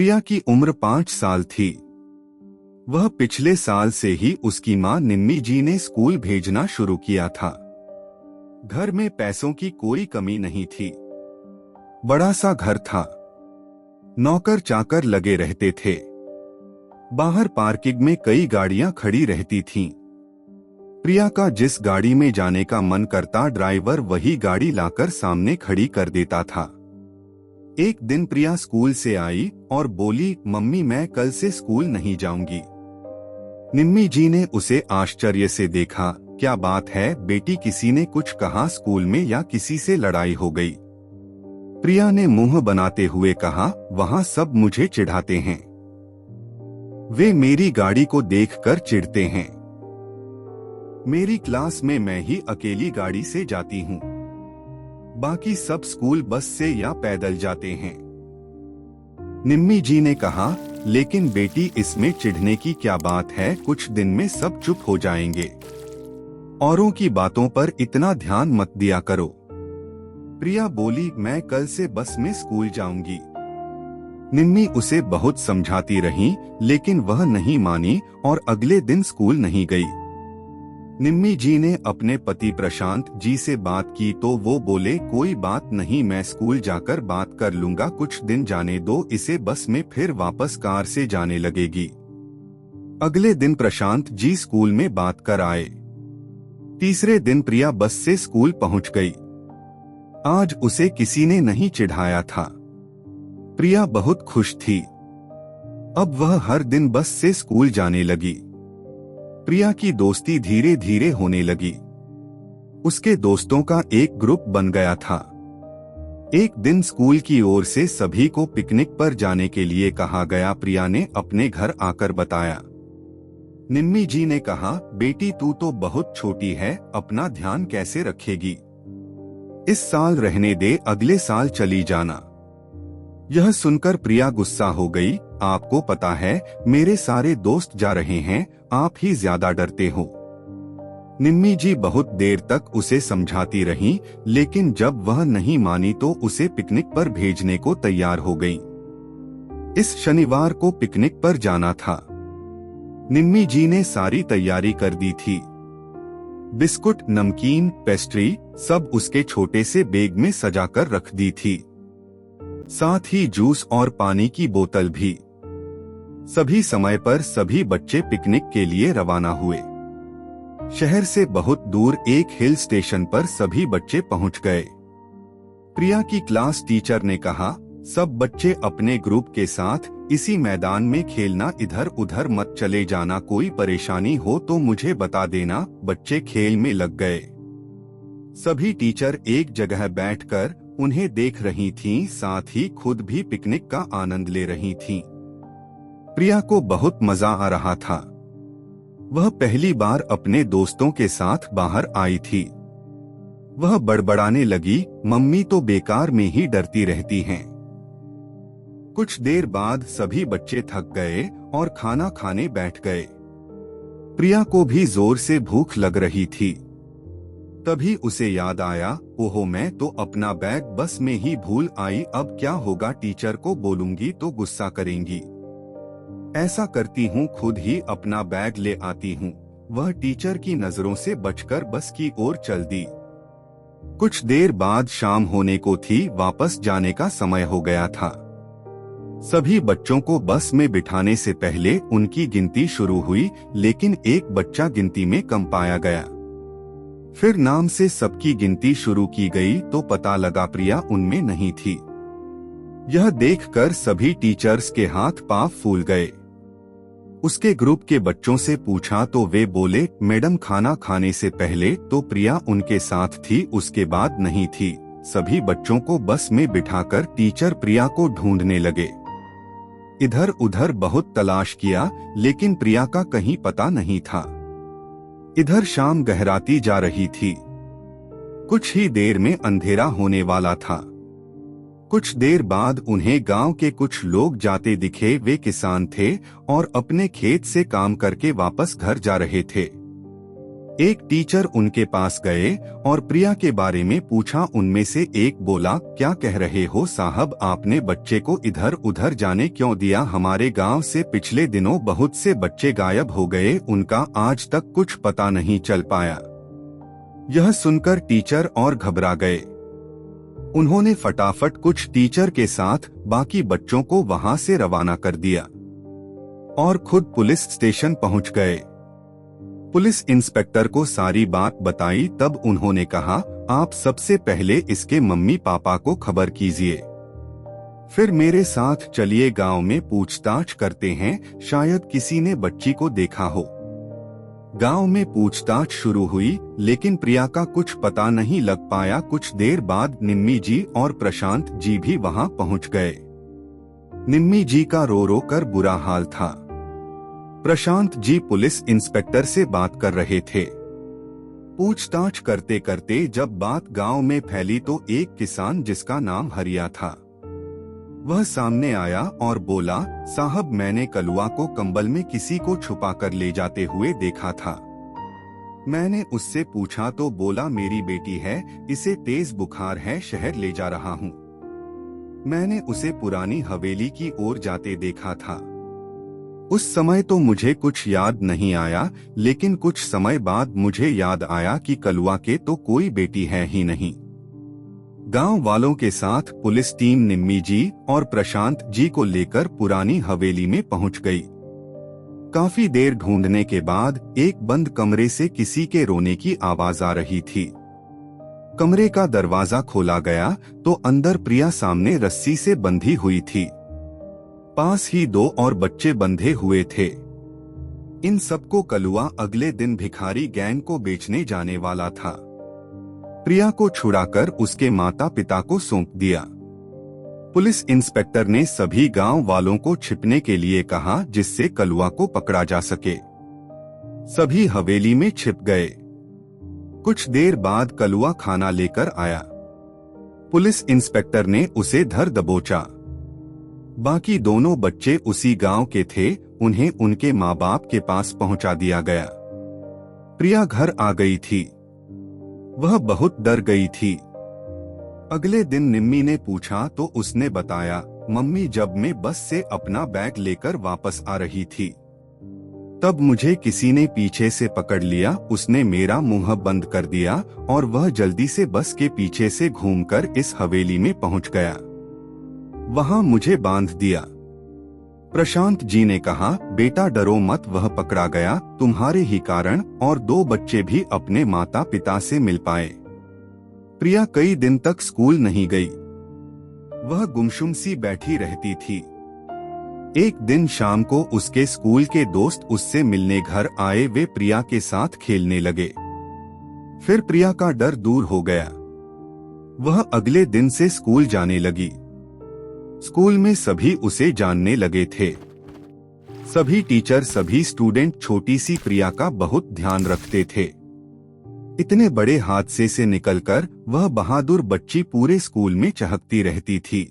प्रिया की उम्र 5 साल थी। वह पिछले साल से ही उसकी मां निम्मी जी ने स्कूल भेजना शुरू किया था। घर में पैसों की कोई कमी नहीं थी। बड़ा सा घर था। नौकर चाकर लगे रहते थे। बाहर पार्किंग में कई गाड़ियां खड़ी रहती थीं। प्रिया का जिस गाड़ी में जाने का मन करता ड्राइवर वही गाड़ी लाकर सामने खड़ी कर देता था। एक दिन प्रिया स्कूल से आई और बोली, मम्मी मैं कल से स्कूल नहीं जाऊंगी। निम्मी जी ने उसे आश्चर्य से देखा। क्या बात है बेटी, किसी ने कुछ कहा स्कूल में या किसी से लड़ाई हो गई? प्रिया ने मुंह बनाते हुए कहा, वहां सब मुझे चिढ़ाते हैं। वे मेरी गाड़ी को देखकर चिढ़ते हैं। मेरी क्लास में मैं ही अकेली गाड़ी से जाती हूँ। बाकी सब स्कूल बस से या पैदल जाते हैं। निम्मी जी ने कहा, लेकिन बेटी इसमें चिढ़ने की क्या बात है, कुछ दिन में सब चुप हो जाएंगे। औरों की बातों पर इतना ध्यान मत दिया करो। प्रिया बोली, मैं कल से बस में स्कूल जाऊंगी। निम्मी उसे बहुत समझाती रही, लेकिन वह नहीं मानी और अगले दिन स्कूल नहीं गई। निम्मी जी ने अपने पति प्रशांत जी से बात की तो वो बोले, कोई बात नहीं, मैं स्कूल जाकर बात कर लूंगा, कुछ दिन जाने दो इसे, बस में फिर वापस कार से जाने लगेगी। अगले दिन प्रशांत जी स्कूल में बात कर आए। तीसरे दिन प्रिया बस से स्कूल पहुंच गई। आज उसे किसी ने नहीं चिढ़ाया था। प्रिया बहुत खुश थी। अब वह हर दिन बस से स्कूल जाने लगी। प्रिया की दोस्ती धीरे धीरे होने लगी। उसके दोस्तों का एक ग्रुप बन गया था। एक दिन स्कूल की ओर से सभी को पिकनिक पर जाने के लिए कहा गया। प्रिया ने अपने घर आकर बताया। निम्मी जी ने कहा, बेटी तू तो बहुत छोटी है, अपना ध्यान कैसे रखेगी? इस साल रहने दे, अगले साल चली जाना। यह सुनकर प्रिया गुस्सा हो गई। आपको पता है मेरे सारे दोस्त जा रहे हैं, आप ही ज्यादा डरते हो। निम्मी जी बहुत देर तक उसे समझाती रहीं, लेकिन जब वह नहीं मानी तो उसे पिकनिक पर भेजने को तैयार हो गई। इस शनिवार को पिकनिक पर जाना था। निम्मी जी ने सारी तैयारी कर दी थी। बिस्कुट, नमकीन, पेस्ट्री सब उसके छोटे से बैग में सजाकर रख दी थी। साथ ही जूस और पानी की बोतल भी। सभी समय पर सभी बच्चे पिकनिक के लिए रवाना हुए। शहर से बहुत दूर एक हिल स्टेशन पर सभी बच्चे पहुंच गए। प्रिया की क्लास टीचर ने कहा, सब बच्चे अपने ग्रुप के साथ इसी मैदान में खेलना, इधर उधर मत चले जाना, कोई परेशानी हो तो मुझे बता देना। बच्चे खेल में लग गए। सभी टीचर एक जगह बैठकर उन्हें देख रही थीं, साथ ही खुद भी पिकनिक का आनंद ले रही थीं। प्रिया को बहुत मजा आ रहा था। वह पहली बार अपने दोस्तों के साथ बाहर आई थी। वह बड़बड़ाने लगी, मम्मी तो बेकार में ही डरती रहती हैं। कुछ देर बाद सभी बच्चे थक गए और खाना खाने बैठ गए। प्रिया को भी जोर से भूख लग रही थी। तभी उसे याद आया, ओहो मैं तो अपना बैग बस में ही भूल आई, अब क्या होगा? टीचर को बोलूंगी तो गुस्सा करेंगी। ऐसा करती हूँ, खुद ही अपना बैग ले आती हूँ। वह टीचर की नजरों से बचकर बस की ओर चल दी। कुछ देर बाद शाम होने को थी, वापस जाने का समय हो गया था। सभी बच्चों को बस में बिठाने से पहले उनकी गिनती शुरू हुई, लेकिन एक बच्चा गिनती में कम पाया गया। फिर नाम से सबकी गिनती शुरू की गई तो पता लगा प्रिया उनमें नहीं थी। यह देखकर सभी टीचर्स के हाथ पांव फूल गए। उसके ग्रुप के बच्चों से पूछा तो वे बोले, मैडम खाना खाने से पहले तो प्रिया उनके साथ थी, उसके बाद नहीं थी। सभी बच्चों को बस में बिठाकर टीचर प्रिया को ढूंढने लगे। इधर उधर बहुत तलाश किया, लेकिन प्रिया का कहीं पता नहीं था। इधर शाम गहराती जा रही थी। कुछ ही देर में अंधेरा होने वाला था। कुछ देर बाद उन्हें गांव के कुछ लोग जाते दिखे। वे किसान थे और अपने खेत से काम करके वापस घर जा रहे थे। एक टीचर उनके पास गए और प्रिया के बारे में पूछा। उनमें से एक बोला, क्या कह रहे हो साहब, आपने बच्चे को इधर उधर जाने क्यों दिया? हमारे गांव से पिछले दिनों बहुत से बच्चे गायब हो गए, उनका आज तक कुछ पता नहीं चल पाया। यह सुनकर टीचर और घबरा गए। उन्होंने फटाफट कुछ टीचर के साथ बाकी बच्चों को वहां से रवाना कर दिया और खुद पुलिस स्टेशन पहुंच गए। पुलिस इंस्पेक्टर को सारी बात बताई। तब उन्होंने कहा, आप सबसे पहले इसके मम्मी पापा को खबर कीजिए, फिर मेरे साथ चलिए, गांव में पूछताछ करते हैं, शायद किसी ने बच्ची को देखा हो। गांव में पूछताछ शुरू हुई, लेकिन प्रिया का कुछ पता नहीं लग पाया। कुछ देर बाद निम्मी जी और प्रशांत जी भी वहां पहुंच गए। निम्मी जी का रो रो कर बुरा हाल था। प्रशांत जी पुलिस इंस्पेक्टर से बात कर रहे थे। पूछताछ करते करते जब बात गांव में फैली तो एक किसान जिसका नाम हरिया था, वह सामने आया और बोला, साहब मैंने कलुआ को कंबल में किसी को छुपा कर ले जाते हुए देखा था। मैंने उससे पूछा तो बोला, मेरी बेटी है, इसे तेज बुखार है, शहर ले जा रहा हूँ। मैंने उसे पुरानी हवेली की ओर जाते देखा था। उस समय तो मुझे कुछ याद नहीं आया, लेकिन कुछ समय बाद मुझे याद आया कि कलुआ के तो कोई बेटी है ही नहीं। गांव वालों के साथ पुलिस टीम निम्मी जी और प्रशांत जी को लेकर पुरानी हवेली में पहुंच गई। काफी देर ढूंढने के बाद एक बंद कमरे से किसी के रोने की आवाज आ रही थी। कमरे का दरवाजा खोला गया तो अंदर प्रिया सामने रस्सी से बंधी हुई थी। पास ही 2 और बच्चे बंधे हुए थे। इन सबको कलुआ अगले दिन भिखारी गैंग को बेचने जाने वाला था। प्रिया को छुड़ाकर उसके माता पिता को सौंप दिया। पुलिस इंस्पेक्टर ने सभी गांव वालों को छिपने के लिए कहा, जिससे कलुआ को पकड़ा जा सके। सभी हवेली में छिप गए। कुछ देर बाद कलुआ खाना लेकर आया। पुलिस इंस्पेक्टर ने उसे धर दबोचा। बाकी दोनों बच्चे उसी गांव के थे, उन्हें उनके माँ बाप के पास पहुंचा दिया गया। प्रिया घर आ गई थी। वह बहुत डर गई थी। अगले दिन निम्मी ने पूछा तो उसने बताया, मम्मी जब मैं बस से अपना बैग लेकर वापस आ रही थी, तब मुझे किसी ने पीछे से पकड़ लिया। उसने मेरा मुंह बंद कर दिया और वह जल्दी से बस के पीछे से घूमकर इस हवेली में पहुंच गया। वहां मुझे बांध दिया। प्रशांत जी ने कहा, बेटा डरो मत, वह पकड़ा गया तुम्हारे ही कारण, और 2 बच्चे भी अपने माता पिता से मिल पाए। प्रिया कई दिन तक स्कूल नहीं गई। वह गुमसुम सी बैठी रहती थी। एक दिन शाम को उसके स्कूल के दोस्त उससे मिलने घर आए। वे प्रिया के साथ खेलने लगे। फिर प्रिया का डर दूर हो गया। वह अगले दिन से स्कूल जाने लगी। स्कूल में सभी उसे जानने लगे थे। सभी टीचर, सभी स्टूडेंट छोटी सी प्रिया का बहुत ध्यान रखते थे। इतने बड़े हादसे से निकलकर वह बहादुर बच्ची पूरे स्कूल में चहकती रहती थी।